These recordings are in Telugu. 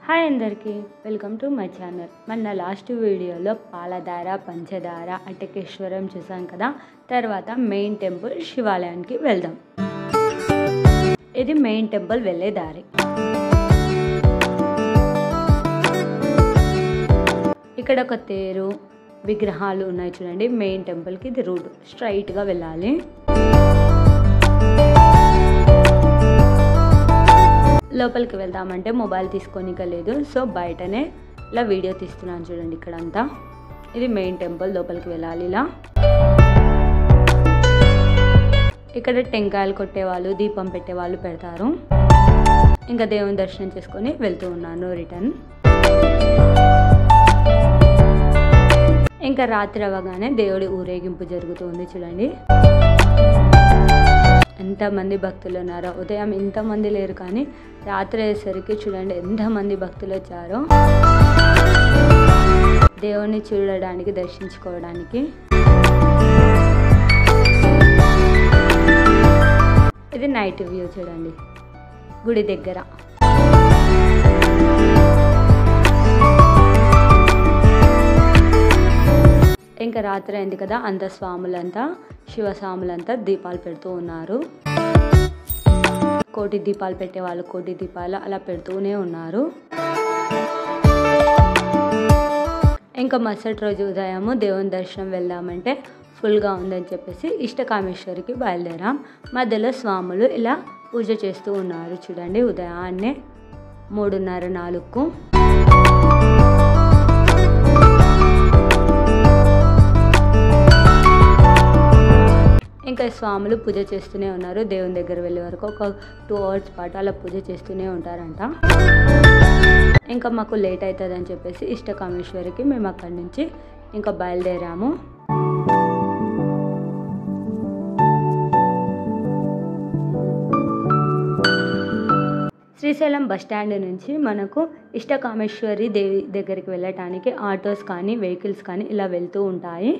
హాయ్ అందరికీ, వెల్కమ్ టు మై ఛానల్. మన లాస్ట్ వీడియోలో పాలధార, పంచదార, అటకేశ్వరం చూసాం కదా. తర్వాత మెయిన్ టెంపుల్ శివాలయానికి వెళ్దాం. ఇది మెయిన్ టెంపుల్ వెళ్ళే దారి. ఇక్కడ ఒక తేరు, విగ్రహాలు ఉన్నాయి చూడండి. మెయిన్ టెంపుల్కి ఇది రూట్, స్ట్రైట్గా వెళ్ళాలి. లోపలికి వెళ్దామంటే మొబైల్ తీసుకోనిక లేదు, సో బయటనే ఇలా వీడియో తీస్తున్నాను చూడండి. ఇక్కడంతా ఇది మెయిన్ టెంపుల్. లోపలికి వెళ్ళాలి. ఇలా ఇక్కడ టెంకాయలు కొట్టేవాళ్ళు, దీపం పెట్టేవాళ్ళు పెడతారు. ఇంకా దేవుని దర్శనం చేసుకొని వెళ్తూ ఉన్నాను రిటర్న్. ఇంకా రాత్రి అవ్వగానే దేవుడి ఊరేగింపు జరుగుతుంది చూడండి. ఎంతమంది భక్తులు ఉన్నారో. ఉదయం ఇంతమంది లేరు, కానీ రాత్రి అయ్యేసరికి చూడండి ఎంతమంది భక్తులు వచ్చారో దేవుణ్ణి చూడడానికి, దర్శించుకోవడానికి. ఇది నైట్ వ్యూ చూడండి గుడి దగ్గర. ఇంకా రాత్రి అయింది కదా, అంత స్వాములంతా, శివస్వాములంతా దీపాలు పెడుతూ ఉన్నారు. కోటి దీపాలు పెట్టేవాళ్ళు కోటి దీపాలు అలా పెడుతూనే ఉన్నారు. ఇంకా మరుసటి రోజు ఉదయము దేవుని దర్శనం వెళ్దామంటే ఫుల్గా ఉందని చెప్పేసి ఇష్టకామేశ్వరికి బయలుదేరాం. మధ్యలో స్వాములు ఇలా పూజ చేస్తూ ఉన్నారు చూడండి. ఉదయాన్నే 3:30-4కు. ఇంకా స్వాములు పూజ చేస్తూనే ఉన్నారు. దేవుని దగ్గర వెళ్ళే వరకు ఒక 2 hours పాటు అలా పూజ చేస్తూనే ఉంటారంట. ఇంకా మాకు లేట్ అవుతుందని చెప్పేసి ఇష్టకామేశ్వరికి మేము అక్కడి నుంచి ఇంకా బయలుదేరాము. శ్రీశైలం బస్టాండ్ నుంచి మనకు ఇష్టకామేశ్వరి దేవి దగ్గరికి వెళ్ళటానికి ఆటోస్ కానీ వెహికల్స్ కానీ ఇలా వెళ్తూ ఉంటాయి.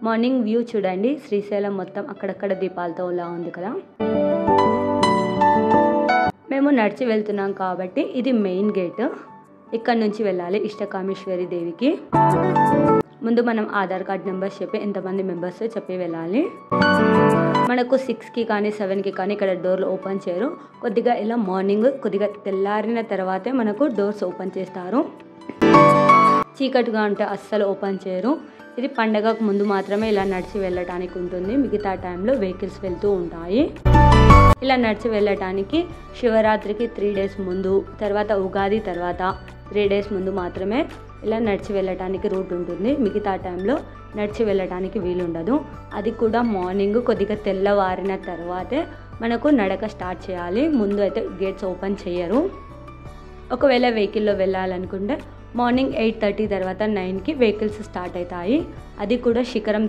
మార్నింగ్ వ్యూ చూడండి. శ్రీశైలం మొత్తం అక్కడక్కడ దీపాలతో ఇలా ఉంది కదా. మేము నడిచి వెళ్తున్నాం కాబట్టి ఇది మెయిన్ గేట్. ఇక్కడ నుంచి వెళ్ళాలి ఇష్టకామేశ్వరి దేవికి. ముందు మనం ఆధార్ కార్డ్ నెంబర్స్ చెప్పి ఎంతమంది మెంబర్స్ చెప్పి వెళ్ళాలి. మనకు 6కి కానీ 7కి కానీ ఇక్కడ డోర్లు ఓపెన్ చేయరు. కొద్దిగా ఇలా మార్నింగ్ కొద్దిగా తెల్లారిన తర్వాతే మనకు డోర్స్ ఓపెన్ చేస్తారు. చీకటిగా ఉంటే అస్సలు ఓపెన్ చేయరు. ఇది పండగకు ముందు మాత్రమే ఇలా నడిచి వెళ్ళటానికి ఉంటుంది. మిగతా టైంలో వెహికల్స్ వెళ్తూ ఉంటాయి. ఇలా నడిచి వెళ్ళటానికి శివరాత్రికి 3 days ముందు, తర్వాత ఉగాది తర్వాత 3 days ముందు మాత్రమే ఇలా నడిచి వెళ్ళటానికి రూట్ ఉంటుంది. మిగతా టైంలో నడిచి వెళ్ళటానికి వీలుండదు. అది కూడా మార్నింగ్ కొద్దిగా తెల్లవారిన తర్వాతే మనకు నడక స్టార్ట్ చేయాలి. ముందు అయితే గేట్స్ ఓపెన్ చేయరు. ఒకవేళ వెహికల్లో వెళ్ళాలనుకుంటే మార్నింగ్ 8:30 తర్వాత 9కి వెహికల్స్ స్టార్ట్ అవుతాయి. అది కూడా శిఖరం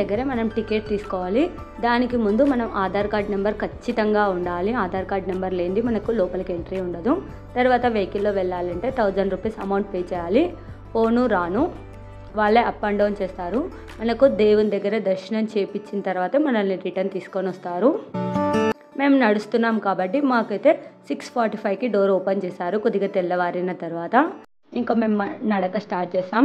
దగ్గర మనం టికెట్ తీసుకోవాలి. దానికి ముందు మనం ఆధార్ కార్డ్ నెంబర్ ఖచ్చితంగా ఉండాలి. ఆధార్ కార్డ్ నెంబర్ లేనిది మనకు లోపలికి ఎంట్రీ ఉండదు. తర్వాత వెహికల్లో వెళ్ళాలంటే 1000 rupees అమౌంట్ పే చేయాలి. పోను రాను వాళ్ళే అప్ అండ్ డౌన్ చేస్తారు. మనకు దేవుని దగ్గర దర్శనం చేయించిన తర్వాత మనల్ని రిటర్న్ తీసుకొని వస్తారు. మేము నడుస్తున్నాం కాబట్టి మాకైతే 6:45కి డోర్ ఓపెన్ చేశారు. కొద్దిగా తెల్లవారిన తర్వాత ఇంకా మేము నడక స్టార్ట్ చేసాం.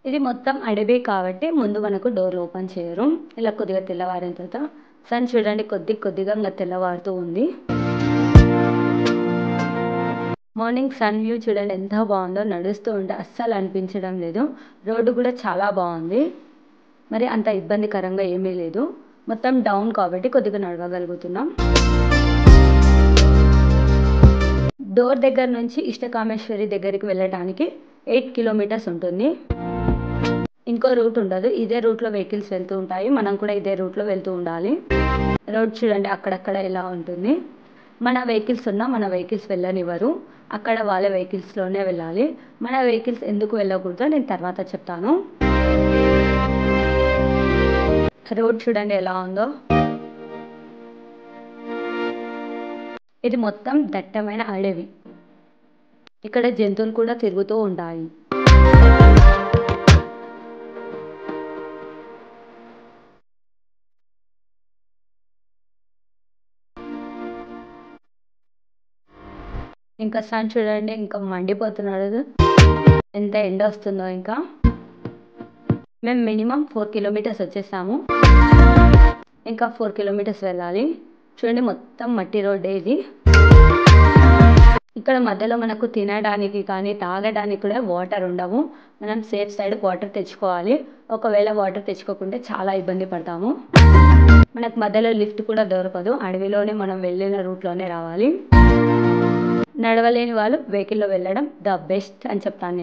ఇది మొత్తం అడవి కాబట్టి ముందు మనకు డోర్లు ఓపెన్ చేయరు. ఇలా కొద్దిగా తెల్లవారిన తర్వాత సన్ చూడండి కొద్దిగా ఇంకా తెల్లవారుతూ ఉంది. మార్నింగ్ సన్ వ్యూ చూడండి ఎంత బాగుందో. నడుస్తూ ఉంటే అస్సలు అనిపించడం లేదు. రోడ్డు కూడా చాలా బాగుంది. మరి అంత ఇబ్బందికరంగా ఏమీ లేదు. మొత్తం డౌన్ కాబట్టి కొద్దిగా నడవగలుగుతున్నాం. డోర్ దగ్గర నుంచి ఇష్టకామేశ్వరి దగ్గరికి వెళ్ళడానికి 8 kilometers ఉంటుంది. ఇంకో రూట్ ఉండదు. ఇదే రూట్లో వెహికల్స్ వెళ్తూ ఉంటాయి. మనం కూడా ఇదే రూట్లో వెళ్తూ ఉండాలి. రోడ్ చూడండి అక్కడక్కడ ఇలా ఉంటుంది. మన వెహికల్స్ వెళ్ళనివ్వరు. అక్కడ వాళ్ళ వెహికల్స్లోనే వెళ్ళాలి. మన వెహికల్స్ ఎందుకు వెళ్ళకూడదో నేను తర్వాత చెప్తాను. రోడ్ చూడండి ఎలా ఉందో. ఇది మొత్తం దట్టమైన అడవి. ఇక్కడ జంతువులు కూడా తిరుగుతూ ఉంటాయి. ఇంకా సన్ చూడండి ఇంకా మండిపోతున్నాడు, ఎంత ఎండ వస్తుందో. ఇంకా మేము మినిమం 4 కిలోమీటర్స్ వచ్చేసాము, ఇంకా 4 కిలోమీటర్స్ వెళ్ళాలి. చూడండి మొత్తం మట్టి రోడ్డే ఇది. ఇక్కడ మధ్యలో మనకు తినడానికి కానీ తాగడానికి కూడా వాటర్ ఉండవు. మనం సేఫ్ సైడ్ వాటర్ తెచ్చుకోవాలి. ఒకవేళ వాటర్ తెచ్చుకోకుంటే చాలా ఇబ్బంది పడతాము. మనకు మధ్యలో లిఫ్ట్ కూడా దొరకదు, అడవిలోనే మనం వెళ్ళిన రూట్లోనే రావాలి. నడవలేని వాళ్ళు వెహికల్లో వెళ్ళడం ద బెస్ట్ అని చెప్తాను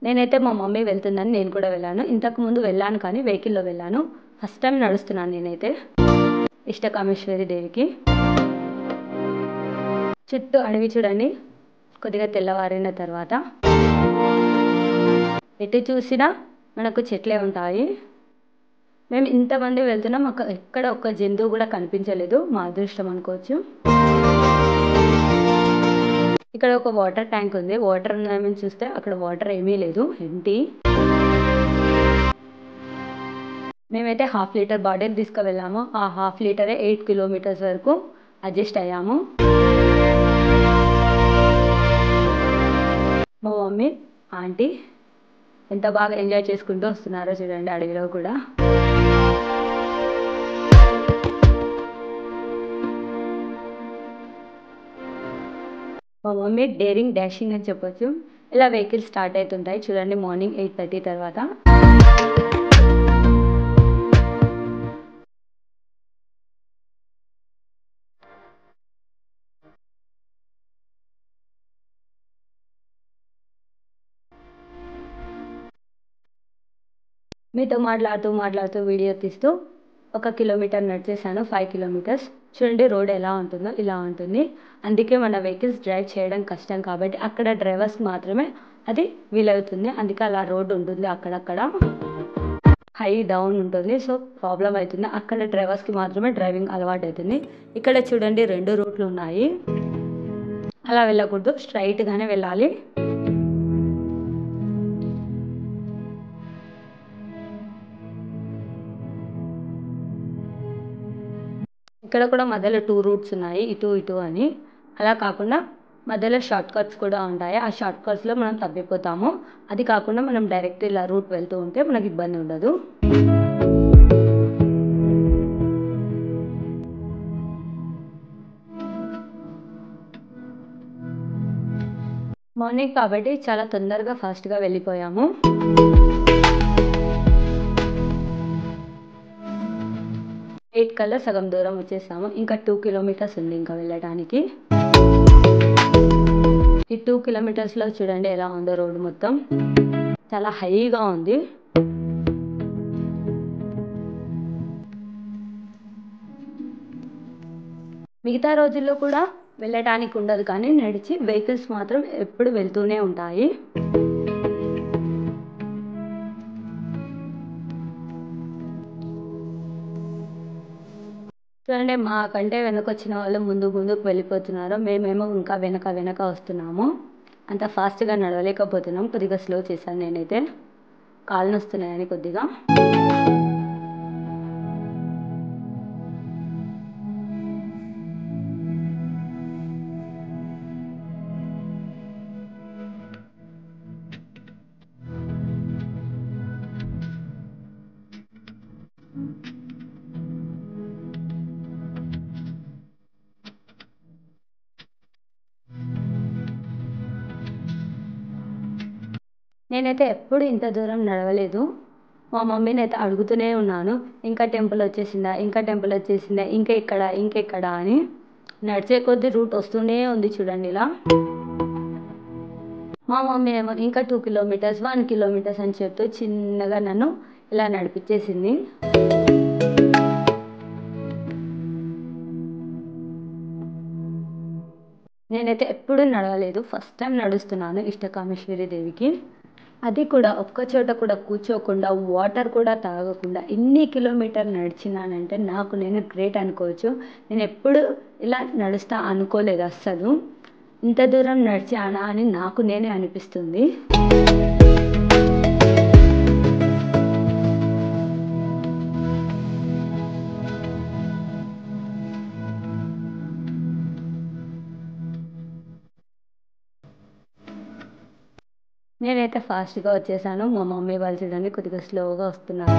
నేనైతే మా మమ్మీ వెళ్తుందని నేను కూడా వెళ్ళాను. ఇంతకుముందు వెళ్ళాను కానీ వెహికల్లో వెళ్ళాను. ఫస్ట్ టైం నడుస్తున్నాను నేనైతే ఇష్టకామేశ్వరి దేవికి. చుట్టూ అడవి చూడండి, కొద్దిగా తెల్లవారిన తర్వాత ఎటు చూసినా మనకు చెట్లే ఉంటాయి. మేము ఇంతమంది వెళ్తున్నాం, ఎక్కడ ఒక్క జంతువు కూడా కనిపించలేదు. మా అదృష్టం అనుకోవచ్చు. ఇక్కడ ఒక వాటర్ ట్యాంక్ ఉంది. వాటర్ ఉన్నాయని చూస్తే అక్కడ వాటర్ ఏమీ లేదు, ఎంటీ. మేమైతే 1/2 లీటర్ బాటిల్ తీసుకువెళ్ళాము. ఆ 1/2 లీటరే 8 కిలోమీటర్స్ వరకు అడ్జస్ట్ అయ్యాము. మా మమ్మీ ఆంటీ ఎంత బాగా ఎంజాయ్ చేసుకుంటూ వస్తున్నారో చూడండి అడవిలో కూడా. మా మమ్మీ డేరింగ్ డాషింగ్ అని చెప్పొచ్చు. ఇలా వెహికల్ స్టార్ట్ అవుతుంటాయి చూడండి మార్నింగ్ 8:30 తర్వాత. మీతో మాట్లాడుతూ వీడియో తీస్తూ 1 కిలోమీటర్ నడిచేసాను. 5 కిలోమీటర్స్. చూడండి రోడ్ ఎలా ఉంటుందో ఇలా ఉంటుంది. అందుకే మన వెహికల్స్ డ్రైవ్ చేయడం కష్టం కాబట్టి అక్కడ డ్రైవర్స్ మాత్రమే అది వీలవుతుంది. అందుకే అలా రోడ్ ఉంటుంది, అక్కడక్కడ హై డౌన్ ఉంటుంది. సో ప్రాబ్లం అవుతుంది. అక్కడ డ్రైవర్స్కి మాత్రమే డ్రైవింగ్ అలవాటు అవుతుంది. ఇక్కడ చూడండి 2 రూట్లు ఉన్నాయి. అలా వెళ్ళకూడదు, స్ట్రైట్గానే వెళ్ళాలి. ఇక్కడ కూడా మధ్యలో 2 రూట్స్ ఉన్నాయి, ఇటు అని. అలా కాకుండా మధ్యలో షార్ట్ కట్స్ కూడా ఉంటాయి. ఆ షార్ట్ కట్స్లో మనం తప్పిపోతాము. అది కాకుండా మనం డైరెక్ట్ ఇలా రూట్ వెళ్తూ ఉంటే మనకి ఇబ్బంది ఉండదు. మార్నింగ్ కాబట్టి చాలా తొందరగా ఫాస్ట్గా వెళ్ళిపోయాము. ఎయిట్ కల్లా సగం దూరం వచ్చేసాము. ఇంకా 2 కిలోమీటర్స్ ఉంది ఇంకా వెళ్ళడానికి. ఈ 2 కిలోమీటర్స్లో చూడండి ఎలా ఉందో రోడ్డు మొత్తం చాలా హైగా ఉంది. మిగతా రోజుల్లో కూడా వెళ్ళడానికి ఉండదు కానీ నడిచి వెహికల్స్ మాత్రం ఎప్పుడు వెళ్తూనే ఉంటాయి. చూడండి మాకంటే వెనకొచ్చిన వాళ్ళు ముందుకు వెళ్ళిపోతున్నారు. మేమేమో ఇంకా వెనక వస్తున్నాము. అంత ఫాస్ట్గా నడవలేకపోతున్నాం. కొద్దిగా స్లో చేశాను నేనైతే, కాళ్ళు నొస్తున్నాయని కొద్దిగా. నేనైతే ఎప్పుడు ఇంత దూరం నడవలేదు. మా మమ్మీని అయితే అడుగుతూనే ఉన్నాను, ఇంకా టెంపుల్ వచ్చేసిందా, ఇంకెక్కడ అని. నడిచే కొద్ది రూట్ వస్తూనే ఉంది చూడండి ఇలా. మా మమ్మీ ఏమో ఇంకా 2 కిలోమీటర్స్ 1 కిలోమీటర్స్ అని చెప్తూ చిన్నగా నన్ను ఇలా నడిపించేసింది. నేనైతే ఎప్పుడు నడవలేదు, ఫస్ట్ టైం నడుస్తున్నాను ఇష్టకామేశ్వరి దేవికి. అది కూడా ఒక్క చోట కూడా కూర్చోకుండా, వాటర్ కూడా తాగకుండా ఇన్ని కిలోమీటర్ నడిచినానంటే నాకు నేను గ్రేట్ అనుకోవచ్చు. నేను ఎప్పుడు ఇలా నడుస్తా అనుకోలేదు అస్సలు. ఇంత దూరం నడిచానా అని నాకు నేనే అనిపిస్తుంది. నేనైతే ఫాస్ట్గా వచ్చేసాను. మా మమ్మీ వాళ్ళు చూడండి కొద్దిగా స్లోగా వస్తున్నారు.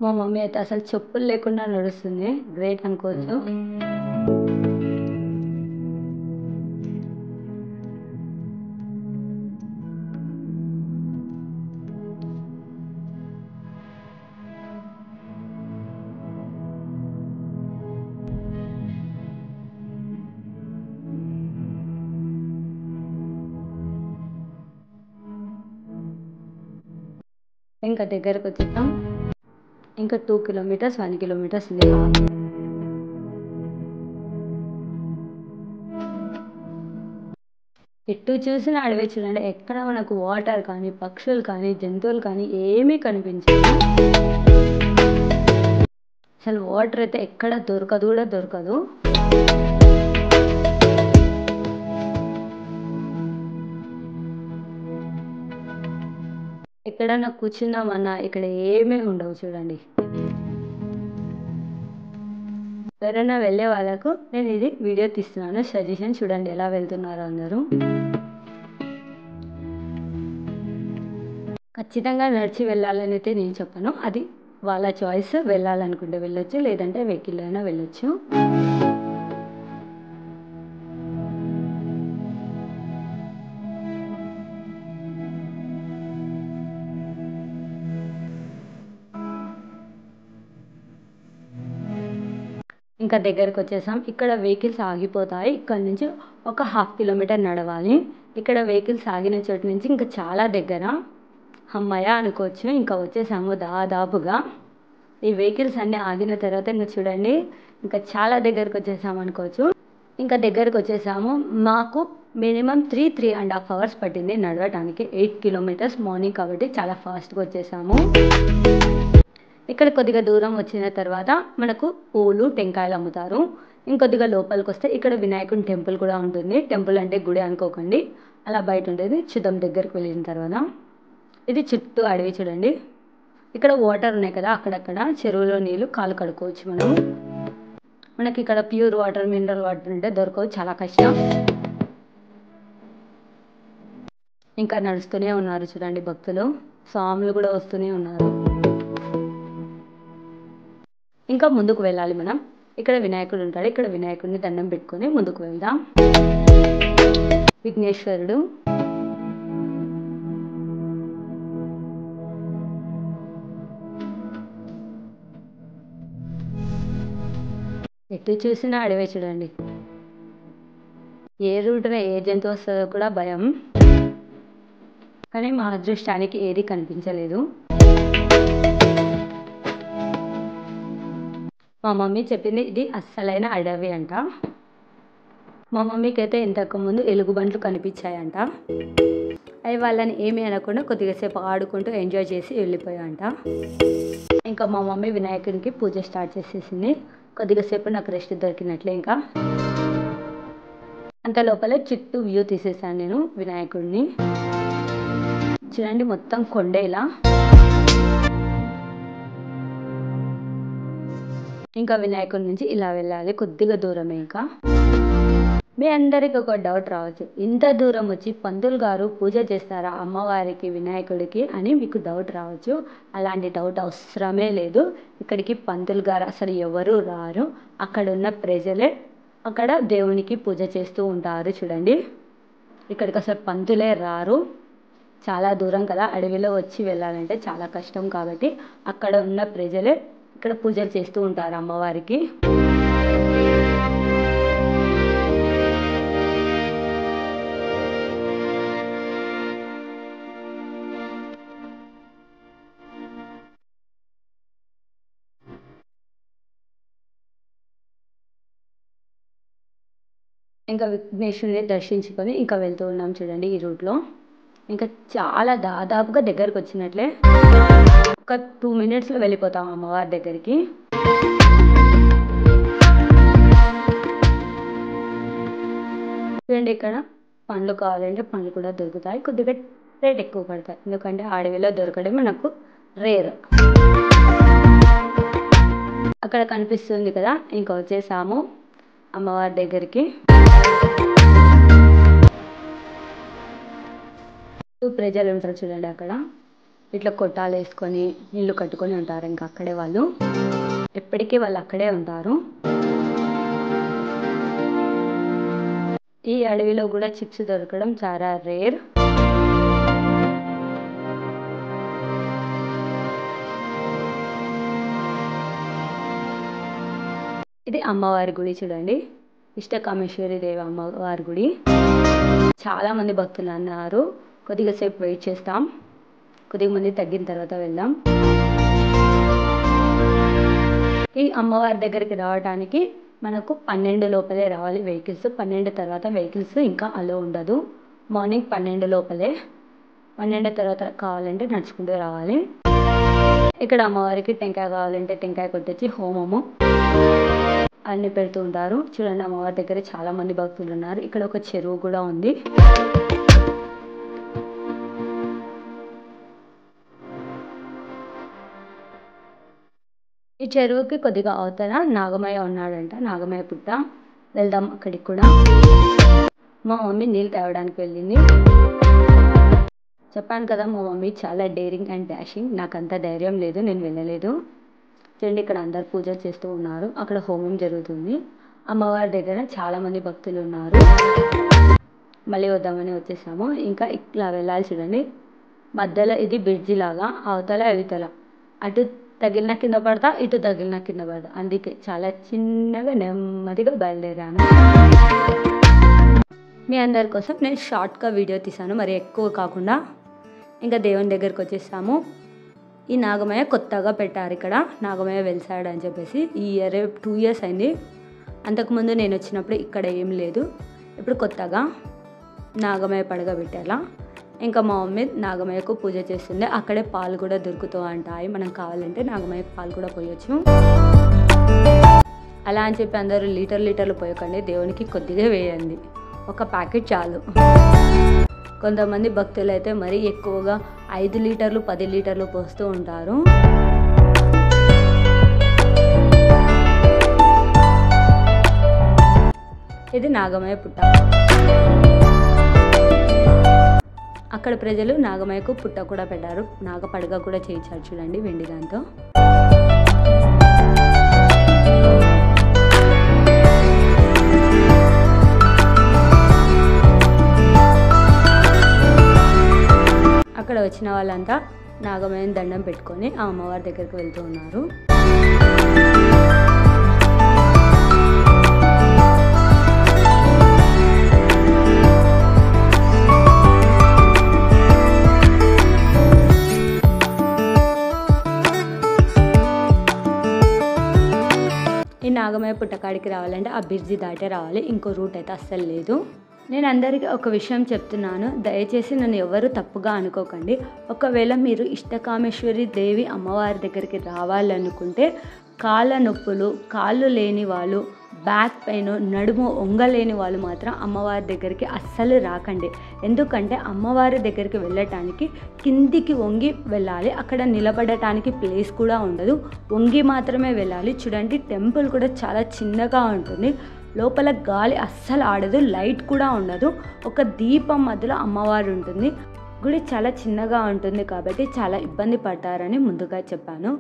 మా మమ్మీ అయితే అసలు చెప్పులు లేకుండా నడుస్తుంది, గ్రేట్ అనుకోవచ్చు. ఇంకా దగ్గరకు వచ్చేసాం. ఇంకా 2 కిలోమీటర్స్ 1 కిలోమీటర్స్ ఉంది. ఎటు చూసినా అడవి చూడండి. ఎక్కడ మనకు వాటర్ కానీ పక్షులు కానీ జంతువులు కానీ ఏమీ కనిపించదు. అసలు వాటర్ అయితే ఎక్కడ దొరకదు కూడా దొరకదు. ఎక్కడన్నా కూర్చుందామన్నా ఇక్కడ ఏమీ ఉండవు చూడండి. ఎవరైనా వెళ్ళే వాళ్ళకు నేను ఇది వీడియో తీస్తున్నాను, సజెషన్. చూడండి ఎలా వెళ్తున్నారో అందరూ. ఖచ్చితంగా నడిచి వెళ్ళాలని అయితే నేను చెప్పను, అది వాళ్ళ చాయిస్. వెళ్ళాలనుకుంటే వెళ్ళొచ్చు, లేదంటే వెహికల్ అయినా వెళ్ళొచ్చు. ఇంకా దగ్గరకు వచ్చేసాం. ఇక్కడ వెహికల్స్ ఆగిపోతాయి. ఇక్కడ నుంచి ఒక 1/2 కిలోమీటర్ నడవాలి. ఇక్కడ వెహికల్స్ ఆగిన చోటు నుంచి ఇంకా చాలా దగ్గర. అమ్మయ్య అనుకోవచ్చు. ఇంకా వచ్చేసాము దాదాపుగా. ఈ వెహికల్స్ అన్నీ ఆగిన తర్వాత ఇంకా చూడండి ఇంకా చాలా దగ్గరకు వచ్చేసాము అనుకోవచ్చు. ఇంకా దగ్గరకు వచ్చేసాము. మాకు మినిమం 3.5 అవర్స్ పట్టింది నడవటానికి. 8 కిలోమీటర్స్ మార్నింగ్ కాబట్టి చాలా ఫాస్ట్గా వచ్చేసాము. ఇక్కడ కొద్దిగా దూరం వచ్చిన తర్వాత మనకు పూలు టెంకాయలు అమ్ముతారు. ఇంకొద్దిగా లోపలికి వస్తే ఇక్కడ వినాయకుని టెంపుల్ కూడా ఉంటుంది. టెంపుల్ అంటే గుడి అనుకోకండి, అలా బయట ఉంటుంది. చూద్దాం దగ్గరికి వెళ్ళిన తర్వాత. ఇది చుట్టూ అడవి చూడండి. ఇక్కడ వాటర్ ఉన్నాయి కదా, అక్కడక్కడ చెరువులో నీళ్ళు కాలు కడుక్కోవచ్చు మనం. మనకి ఇక్కడ ప్యూర్ వాటర్ మినరల్ వాటర్ అంటే దొరకవు, చాలా కష్టం. ఇంకా నడుస్తూనే ఉన్నారు చూడండి భక్తులు. స్వాములు కూడా వస్తూనే ఉన్నారు. ఇంకా ముందుకు వెళ్ళాలి మనం. ఇక్కడ వినాయకుడు ఉంటాడు. ఇక్కడ వినాయకుడిని దండం పెట్టుకొని ముందుకు వెళ్దాం. విఘ్నేశ్వరుడు. ఎటు చూసినా అడవే చూడండి. ఏ రూటున ఏ జంతువు వస్తుందో కూడా భయం, కానీ మా అదృష్టానికి ఏది కనిపించలేదు. మా మమ్మీ చెప్పింది ఇది అస్సలైన అడవి అంట. మా మమ్మీకి అయితే ఇంతకుముందు ఎలుగుబంట్లు కనిపించాయంట. అవి వాళ్ళని ఏమీ అనకుండా కొద్దిగా సేపు ఆడుకుంటూ ఎంజాయ్ చేసి వెళ్ళిపోయాయంట. ఇంకా మా మమ్మీ వినాయకునికి పూజ స్టార్ట్ చేసేసింది. కొద్దిగా సేపు నాకు రెస్ట్ దొరికినట్లే. ఇంకా అంత లోపలే చుట్టూ వ్యూ తీసేసాను నేను వినాయకుడిని. చూడండి మొత్తం కొండేలా. ఇంకా వినాయకుడి నుంచి ఇలా వెళ్ళాలి, కొద్దిగా దూరమే. ఇంకా మీ అందరికి ఒక డౌట్ రావచ్చు, ఇంత దూరం వచ్చి పంతులు గారు పూజ చేస్తారా అమ్మవారికి వినాయకుడికి అని మీకు డౌట్ రావచ్చు. అలాంటి డౌట్ అవసరమే లేదు. ఇక్కడికి పంతులు గారు అసలు ఎవరు రారు. అక్కడ ఉన్న ప్రజలే అక్కడ దేవునికి పూజ చేస్తూ ఉంటారు. చూడండి ఇక్కడికి అసలు పంతులే రారు. చాలా దూరం కదా, అడవిలో వచ్చి వెళ్ళాలంటే చాలా కష్టం. కాబట్టి అక్కడ ఉన్న ప్రజలే ఇక్కడ పూజలు చేస్తూ ఉంటారు అమ్మవారికి. ఇంకా విఘ్నేశ్వరుని దర్శించుకొని ఇంకా వెళ్తూ ఉన్నాం చూడండి ఈ రూట్లో. ఇంకా చాలా దాదాపుగా దగ్గరకు వచ్చినట్లే. ఒక 2 మినిట్స్లో వెళ్ళిపోతాం అమ్మవారి దగ్గరికి. చూడండి ఇక్కడ పండ్లు కావాలంటే పండ్లు కూడా దొరుకుతాయి. కొద్దిగా రేట్ ఎక్కువ పడతాయి, ఎందుకంటే అడవిలో దొరకడం మనకు రేర్. అక్కడ కనిపిస్తుంది కదా, ఇంకా వచ్చేసాము అమ్మవారి దగ్గరికి. ప్రజలు ఉంటారు చూడండి, అక్కడ ఇట్లా కొట్టాలు వేసుకొని ఇల్లు కట్టుకొని ఉంటారు. ఇంకా అక్కడే వాళ్ళు ఎప్పటికీ వాళ్ళు అక్కడే ఉంటారు. ఈ అడవిలో కూడా చిప్స్ దొరకడం చాలా రేర్. ఇది అమ్మవారి గుడి చూడండి, ఇష్టకామేశ్వరి దేవి అమ్మవారి గుడి. చాలా మంది భక్తులు అన్నారు, కొద్దిగా సేపు వెయిట్ చేస్తాం, కొద్దిగా మంది తగ్గిన తర్వాత వెళ్దాం. ఈ అమ్మవారి దగ్గరికి రావడానికి మనకు 12 లోపలే రావాలి వెహికల్స్. 12 తర్వాత వెహికల్స్ ఇంకా అలో ఉండదు. మార్నింగ్ 12 లోపలే, 12 తర్వాత కావాలంటే నడుచుకుంటూ రావాలి. ఇక్కడ అమ్మవారికి టెంకాయ కావాలంటే టెంకాయ కొట్టొచ్చి హోమము అన్ని పెడుతూ ఉంటారు. చూడండి, అమ్మవారి దగ్గర చాలా మంది భక్తులు ఉన్నారు. ఇక్కడ ఒక చెరువు కూడా ఉంది. ఈ చెరువుకి కొద్దిగా అవతల నాగమయ్య ఉన్నాడంట, నాగమయ్య పుట్ట. వెళ్దాం అక్కడికి కూడా. మా మమ్మీ నీళ్ళు తేవడానికి వెళ్ళింది. చెప్పాను కదా, మా మమ్మీ చాలా డేరింగ్ అండ్ డాషింగ్. నాకు అంత ధైర్యం లేదు, నేను వెళ్ళలేదు. చూడండి, ఇక్కడ అందరు పూజ చేస్తూ ఉన్నారు. అక్కడ హోమం జరుగుతుంది. అమ్మవారి దగ్గర చాలా మంది భక్తులు ఉన్నారు. మళ్ళీ వద్దామని వచ్చేసాము. ఇంకా ఇట్లా వెళ్ళాలి చూడండి, మధ్యలో ఇది బ్రిడ్జి లాగా, అవతల అవతల అటు తగిలిన కింద పడతా, ఇటు తగిలిన కింద పడతా. అందుకే చాలా చిన్నగా నెమ్మదిగా బయలుదేరాను. మీ అందరి కోసం నేను షార్ట్గా వీడియో తీసాను, మరి ఎక్కువ కాకుండా. ఇంకా దేవుని దగ్గరికి వచ్చేసాము. ఈ నాగమయ్య కొత్తగా పెట్టారు ఇక్కడ, నాగమయ్య వెలిసాడు అని చెప్పేసి. ఈ ఇయర్ 2 years అయింది. అంతకుముందు నేను వచ్చినప్పుడు ఇక్కడ ఏం లేదు. ఇప్పుడు కొత్తగా నాగమయ్య పడగ పెట్టాలా. ఇంకా మా మమ్మీ నాగమయ్యకు పూజ చేస్తుంది. అక్కడే పాలు కూడా దొరుకుతూ ఉంటాయి, మనం కావాలంటే నాగమయ్యకు పాలు కూడా పోయొచ్చు. అలా అని చెప్పి అందరూ లీటర్లు పోయకండి, దేవునికి కొద్దిగా వేయండి, ఒక ప్యాకెట్ చాలు. కొంతమంది భక్తులు అయితే మరీ ఎక్కువగా 5 లీటర్లు 10 లీటర్లు పోస్తూ ఉంటారు. ఇది నాగమయ్య పుట్ట. అక్కడ ప్రజలు నాగమయ్యకు పుట్ట కూడా పెట్టారు, నాగపడగ కూడా చేయించారు చూడండి వెండి దాంతో. అక్కడ వచ్చిన వాళ్ళంతా నాగమయ్యని దండం పెట్టుకొని ఆ అమ్మవారి దగ్గరికి వెళ్తూ ఉన్నారు. ఈ నాగమయ్య పుట్టకాడికి రావాలంటే ఆ బ్రిడ్జి దాటే రావాలి, ఇంకో రూట్ అయితే అస్సలు లేదు. నేను అందరికీ ఒక విషయం చెప్తున్నాను, దయచేసి నన్ను ఎవరు తప్పుగా అనుకోకండి. ఒకవేళ మీరు ఇష్టకామేశ్వరి దేవి అమ్మవారి దగ్గరికి రావాలనుకుంటే కాళ్ళ నొప్పులు, కాళ్ళు లేని వాళ్ళు, బ్యాక్ పెయిన్, నడుము వంగలేని వాళ్ళు మాత్రం అమ్మవారి దగ్గరికి అస్సలు రాకండి. ఎందుకంటే అమ్మవారి దగ్గరికి వెళ్ళటానికి కిందికి వంగి వెళ్ళాలి, అక్కడ నిలబడటానికి ప్లేస్ కూడా ఉండదు, వంగి మాత్రమే వెళ్ళాలి. చూడండి, టెంపుల్ కూడా చాలా చిన్నగా ఉంటుంది, లోపల గాలి అస్సలు ఆడదు, లైట్ కూడా ఉండదు, ఒక దీపం మధ్యలో అమ్మవారు ఉంటుంది. గుడి చాలా చిన్నగా ఉంటుంది కాబట్టి చాలా ఇబ్బంది పడతారని ముందుగా చెప్పాను.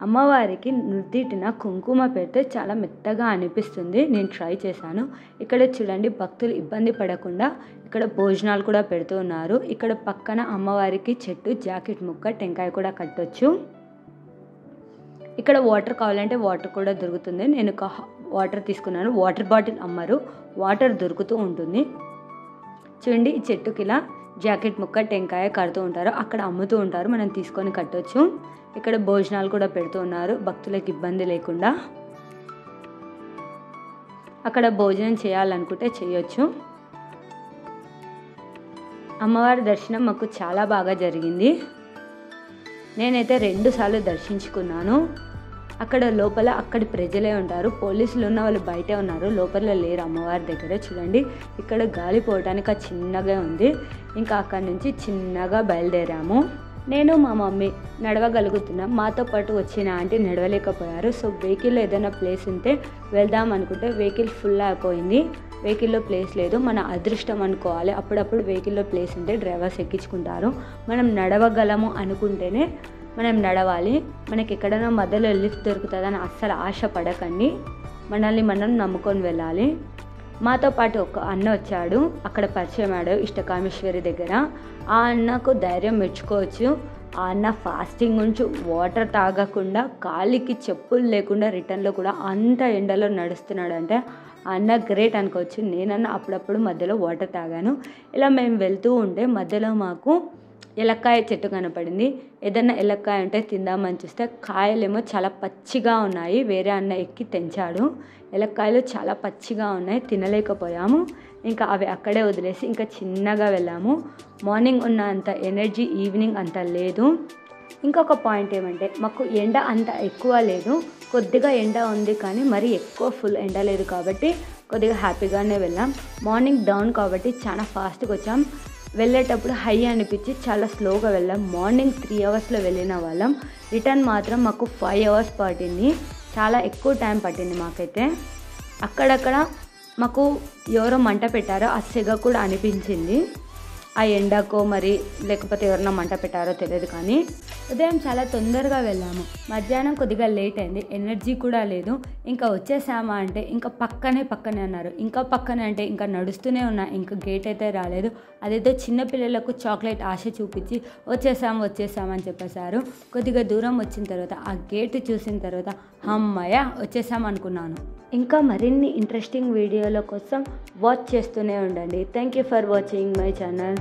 అమ్మవారికి నుదిటిన కుంకుమ పెడితే చాలా మెత్తగా అనిపిస్తుంది, నేను ట్రై చేశాను. ఇక్కడ చూడండి, భక్తులు ఇబ్బంది పడకుండా ఇక్కడ భోజనాలు కూడా పెడుతూ ఉన్నారు. ఇక్కడ పక్కన అమ్మవారికి చెట్టు, జాకెట్ ముక్క, టెంకాయ కూడా కట్టొచ్చు. ఇక్కడ వాటర్ కావాలంటే వాటర్ కూడా దొరుకుతుంది. నేను వాటర్ తీసుకున్నాను, వాటర్ బాటిల్ అమ్మరు, వాటర్ దొరుకుతూ ఉంటుంది. చూడండి, ఈ చెట్టుకి ఇలా జాకెట్ ముక్క, టెంకాయ కడుతూ ఉంటారు, అక్కడ అమ్ముతూ ఉంటారు, మనం తీసుకొని కట్టొచ్చు. ఇక్కడ భోజనాలు కూడా పెడుతూ ఉన్నారు భక్తులకు ఇబ్బంది లేకుండా. అక్కడ భోజనం చేయాలనుకుంటే చేయొచ్చు. అమ్మవారి దర్శనం మాకు చాలా బాగా జరిగింది. నేనైతే 2 సార్లు దర్శించుకున్నాను. అక్కడ లోపల అక్కడి ప్రజలే ఉంటారు, పోలీసులు ఉన్న వాళ్ళు బయటే ఉన్నారు, లోపల లేరు అమ్మవారి దగ్గర. చూడండి, ఇక్కడ గాలి పోవడానికి చిన్నగా ఉంది. ఇంకా అక్కడి నుంచి చిన్నగా బయలుదేరాము. నేను మా మమ్మీ నడవగలుగుతున్నాం, మాతో పాటు వచ్చిన ఆంటీ నడవలేకపోయారు. సో వెహికల్లో ఏదైనా ప్లేస్ ఉంటే వెళ్దాం అనుకుంటే వెహికల్ ఫుల్ అయిపోయింది. వెహికల్లో ప్లేస్ లేదు. మన అదృష్టం అనుకోవాలి. అప్పుడప్పుడు వెహికల్లో ప్లేస్ ఉంటే డ్రైవర్స్ ఎక్కించుకుంటారు. మనం నడవగలము అనుకుంటేనే మనం నడవాలి. మనకి ఎక్కడైనా మధ్యలో లిఫ్ట్ దొరుకుతుందని అస్సలు ఆశ పడకండి. మనల్ని మనం నమ్ముకొని వెళ్ళాలి. మాతో పాటు ఒక అన్న వచ్చాడు, అక్కడ పరిచయం అయ్యాడు ఇష్టకామేశ్వరి దగ్గర. ఆ అన్నకు ధైర్యం మెచ్చుకోవచ్చు. ఆ అన్న ఫాస్టింగ్ నుంచి వాటర్ తాగకుండా కాలికి చెప్పులు లేకుండా రిటర్న్లో కూడా అంత ఎండలో నడుస్తున్నాడంటే ఆ అన్న గ్రేట్ అనుకోవచ్చు. నేనన్నా అప్పుడప్పుడు మధ్యలో వాటర్ తాగాను. ఇలా మేము వెళ్తూ ఉంటే మధ్యలో మాకు ఎలక్కాయ చెట్టు కనపడింది. ఏదన్నా ఎలక్కాయ ఉంటే తిందామని చూస్తే కాయలేమో చాలా పచ్చిగా ఉన్నాయి. వేరే అన్న ఎక్కి తెంచాడు. ఎలక్కాయలు చాలా పచ్చిగా ఉన్నాయి, తినలేకపోయాము. ఇంకా అవి అక్కడే వదిలేసి ఇంకా చిన్నగా వెళ్ళాము. మార్నింగ్ ఉన్న అంత ఎనర్జీ ఈవినింగ్ అంత లేదు. ఇంకొక పాయింట్ ఏమంటే మాకు ఎండ అంత ఎక్కువ లేదు, కొద్దిగా ఎండ ఉంది కానీ మరీ ఎక్కువ ఫుల్ ఎండ లేదు కాబట్టి కొద్దిగా హ్యాపీగానే వెళ్ళాం. మార్నింగ్ డౌన్ కాబట్టి చాలా ఫాస్ట్గా వచ్చాం. వెళ్ళేటప్పుడు హై అనిపించి చాలా స్లోగా వెళ్ళాం. మార్నింగ్ 3 అవర్స్లో వెళ్ళిన వాళ్ళం. రిటర్న్ మాత్రం మాకు 5 అవర్స్ పట్టింది. చాలా ఎక్కువ టైం పట్టింది మాకైతే. అక్కడక్కడ మాకు ఎవరో మంట పెట్టారో ఆ సెగ కూడా అనిపించింది. ఆ ఎండకో మరి లేకపోతే ఎవరన్నా మంట పెట్టారో తెలియదు. కానీ ఉదయం చాలా తొందరగా వెళ్ళాము. మధ్యాహ్నం కొద్దిగా లేట్ అయింది, ఎనర్జీ కూడా లేదు. ఇంకా వచ్చేసామా అంటే ఇంకా పక్కనే అన్నారు. ఇంకా పక్కనే అంటే ఇంకా నడుస్తూనే ఉన్నా. ఇంకా గేట్ అయితే రాలేదు. అదేదో చిన్నపిల్లలకు చాక్లెట్ ఆశ చూపించి వచ్చేసామని చెప్పేశారు. కొద్దిగా దూరం వచ్చిన తర్వాత ఆ గేట్ చూసిన తర్వాత అమ్మయ్య వచ్చేసాం అనుకున్నాను. ఇంకా మరిన్ని ఇంట్రెస్టింగ్ వీడియోల కోసం వాచ్ చేస్తూనే ఉండండి. Thank you for watching my channel.